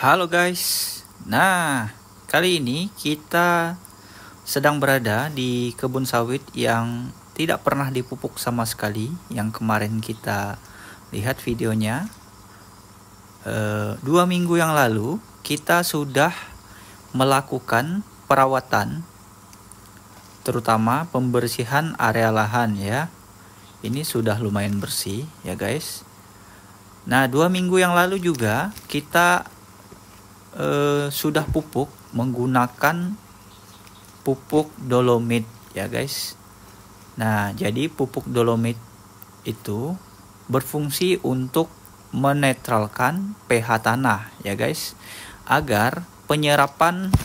Halo guys. Nah, kali ini kita sedang berada di kebun sawit yang tidak pernah dipupuk sama sekali. Yang kemarin kita lihat videonya 2 minggu yang lalu kita sudah melakukan perawatan, terutama pembersihan area lahan ya. Ini sudah lumayan bersih ya guys. Nah, 2 minggu yang lalu juga kita sudah pupuk menggunakan pupuk dolomit ya guys. Nah, jadi pupuk dolomit itu berfungsi untuk menetralkan pH tanah ya guys, agar penyerapan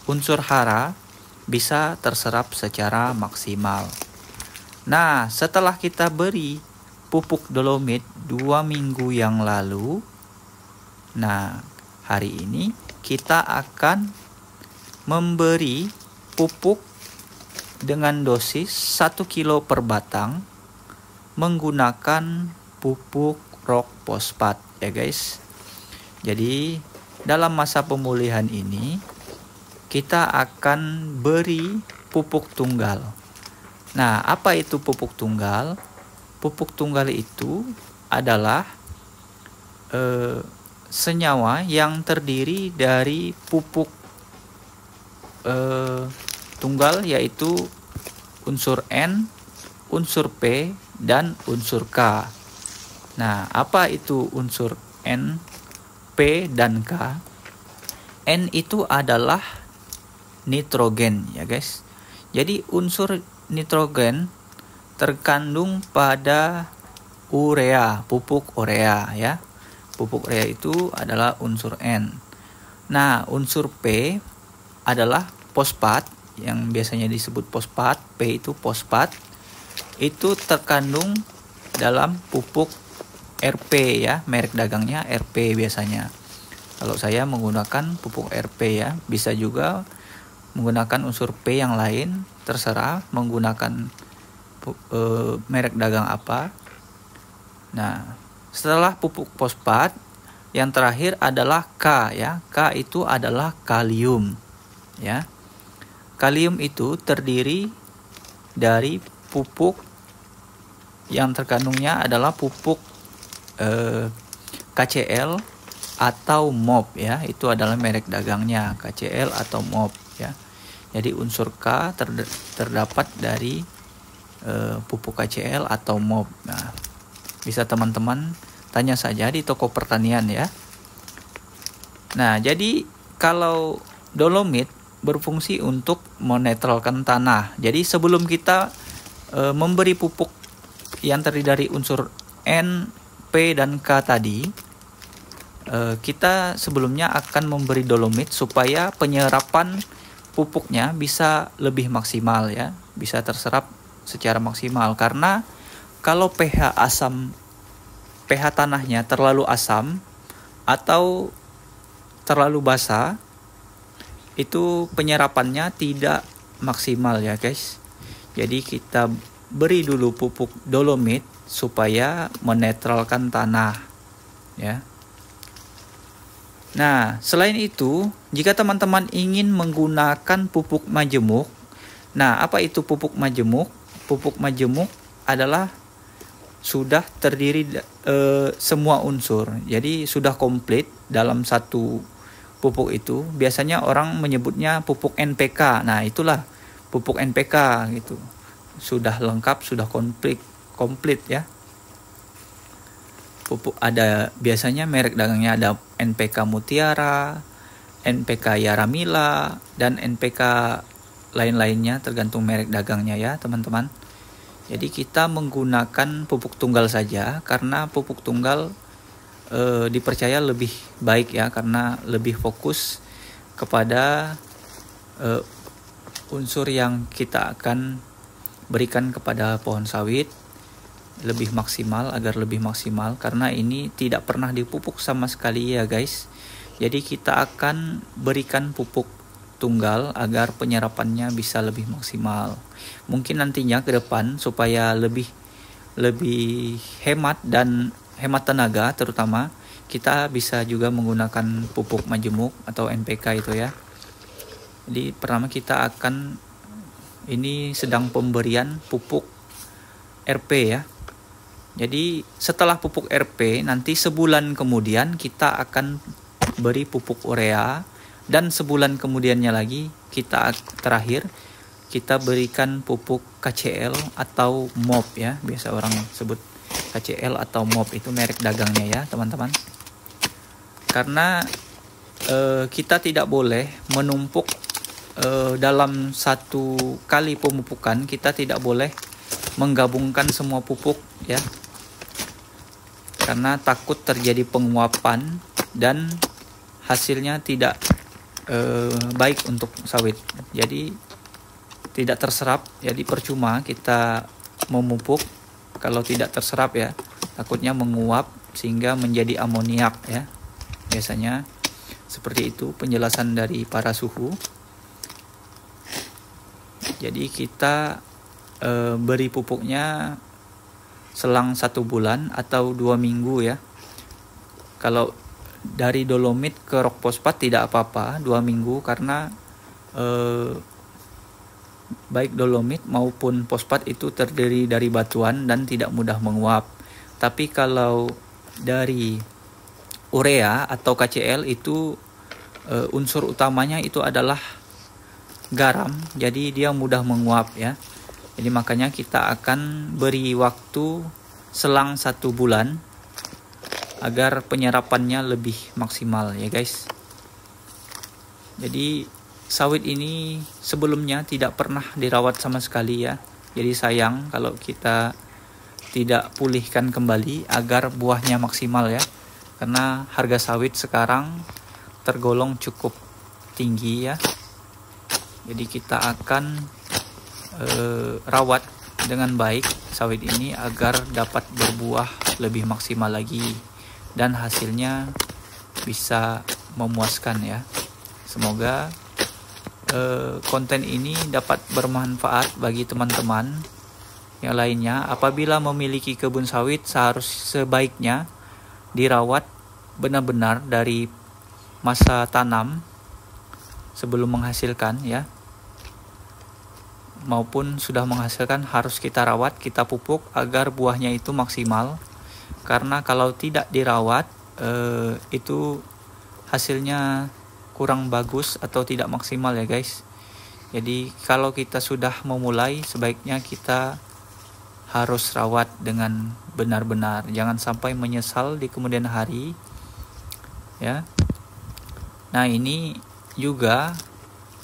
unsur hara bisa terserap secara maksimal. Nah, setelah kita beri pupuk dolomit 2 minggu yang lalu, nah hari ini kita akan memberi pupuk dengan dosis 1 kilo per batang menggunakan pupuk rock fosfat ya guys. Jadi dalam masa pemulihan ini kita akan beri pupuk tunggal. Nah, apa itu pupuk tunggal? Pupuk tunggal itu adalah senyawa yang terdiri dari pupuk tunggal, yaitu unsur N, unsur P, dan unsur K. Nah, apa itu unsur N, P, dan K? N itu adalah nitrogen ya guys. Jadi unsur nitrogen terkandung pada urea, pupuk urea ya. Pupuk urea itu adalah unsur N. Nah, unsur P adalah fosfat yang biasanya disebut fosfat. P itu fosfat. Itu terkandung dalam pupuk RP ya, merek dagangnya RP biasanya. Kalau saya menggunakan pupuk RP ya, bisa juga menggunakan unsur P yang lain, terserah menggunakan merek dagang apa. Nah, setelah pupuk fosfat, yang terakhir adalah K ya. K itu adalah kalium ya. Kalium itu terdiri dari pupuk yang terkandungnya adalah pupuk KCl atau MOP ya. Itu adalah merek dagangnya, KCl atau MOP ya. Jadi unsur K terdapat dari pupuk KCl atau MOP. Nah, bisa teman-teman tanya saja di toko pertanian ya. Nah, jadi kalau dolomit berfungsi untuk menetralkan tanah. Jadi sebelum kita memberi pupuk yang terdiri dari unsur N, P, dan K tadi, kita sebelumnya akan memberi dolomit supaya penyerapan pupuknya bisa lebih maksimal ya, bisa terserap secara maksimal. Karena kalau pH tanahnya terlalu asam atau terlalu basah, itu penyerapannya tidak maksimal ya guys. Jadi kita beri dulu pupuk dolomit supaya menetralkan tanah ya. Nah, selain itu, jika teman-teman ingin menggunakan pupuk majemuk, nah apa itu pupuk majemuk? Pupuk majemuk adalah sudah terdiri semua unsur, jadi sudah komplit dalam satu pupuk itu. Biasanya orang menyebutnya pupuk NPK. Nah, itulah pupuk NPK gitu. Sudah lengkap, sudah komplit ya. Pupuk ada biasanya merek dagangnya ada NPK Mutiara, NPK Yaramila, dan NPK lain-lainnya tergantung merek dagangnya ya teman-teman. Jadi kita menggunakan pupuk tunggal saja karena pupuk tunggal dipercaya lebih baik ya, karena lebih fokus kepada unsur yang kita akan berikan kepada pohon sawit lebih maksimal, agar lebih maksimal, karena ini tidak pernah dipupuk sama sekali ya guys. Jadi kita akan berikan pupuk tunggal agar penyerapannya bisa lebih maksimal. Mungkin nantinya ke depan supaya lebih hemat dan hemat tenaga terutama, kita bisa juga menggunakan pupuk majemuk atau NPK itu ya. Jadi pertama kita akan, ini sedang pemberian pupuk RP ya. Jadi setelah pupuk RP nanti sebulan kemudian kita akan beri pupuk urea, dan sebulan kemudiannya lagi terakhir kita berikan pupuk KCL atau MOP ya, biasa orang sebut KCL atau MOP, itu merek dagangnya ya teman-teman. Karena kita tidak boleh menumpuk dalam satu kali pemupukan, kita tidak boleh menggabungkan semua pupuk ya, karena takut terjadi penguapan dan hasilnya tidak baik untuk sawit, jadi tidak terserap. Jadi percuma kita memupuk kalau tidak terserap ya, takutnya menguap sehingga menjadi amoniak ya, biasanya seperti itu penjelasan dari para suhu. Jadi kita beri pupuknya selang 1 bulan atau 2 minggu ya. Kalau dari dolomit ke rock fosfat tidak apa-apa 2 minggu, karena baik dolomit maupun fosfat itu terdiri dari batuan dan tidak mudah menguap. Tapi kalau dari urea atau KCL itu unsur utamanya itu adalah garam, jadi dia mudah menguap ya. Jadi makanya kita akan beri waktu selang 1 bulan agar penyerapannya lebih maksimal ya guys. Jadi sawit ini sebelumnya tidak pernah dirawat sama sekali ya. Jadi sayang kalau kita tidak pulihkan kembali agar buahnya maksimal ya. Karena harga sawit sekarang tergolong cukup tinggi ya. Jadi kita akan rawat dengan baik sawit ini agar dapat berbuah lebih maksimal lagi dan hasilnya bisa memuaskan ya. Semoga konten ini dapat bermanfaat bagi teman-teman yang lainnya. Apabila memiliki kebun sawit, sebaiknya dirawat benar-benar dari masa tanam sebelum menghasilkan ya, maupun sudah menghasilkan, harus kita rawat, kita pupuk agar buahnya itu maksimal. Karena kalau tidak dirawat itu hasilnya kurang bagus atau tidak maksimal ya guys. Jadi kalau kita sudah memulai, sebaiknya kita harus rawat dengan benar-benar, jangan sampai menyesal di kemudian hari ya. Nah ini juga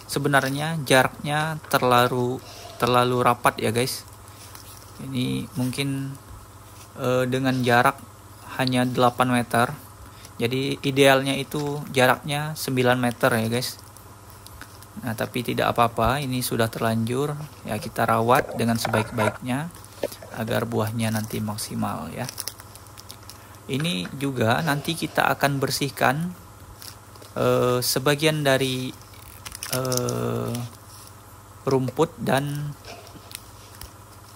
sebenarnya jaraknya terlalu rapat ya guys. Ini mungkin dengan jarak hanya 8 meter. Jadi idealnya itu jaraknya 9 meter ya guys. Nah tapi tidak apa-apa, ini sudah terlanjur ya, kita rawat dengan sebaik-baiknya agar buahnya nanti maksimal ya. Ini juga nanti kita akan bersihkan sebagian dari rumput dan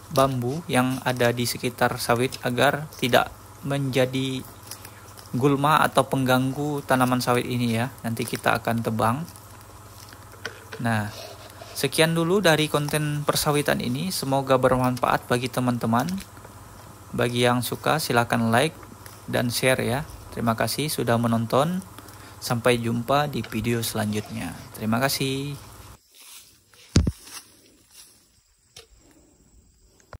bambu yang ada di sekitar sawit agar tidak menjadi gulma atau pengganggu tanaman sawit ini ya. Nanti kita akan tebang. Nah, sekian dulu dari konten persawitan ini, semoga bermanfaat bagi teman-teman. Bagi yang suka silahkan like dan share ya. Terima kasih sudah menonton. Sampai jumpa di video selanjutnya. Terima kasih.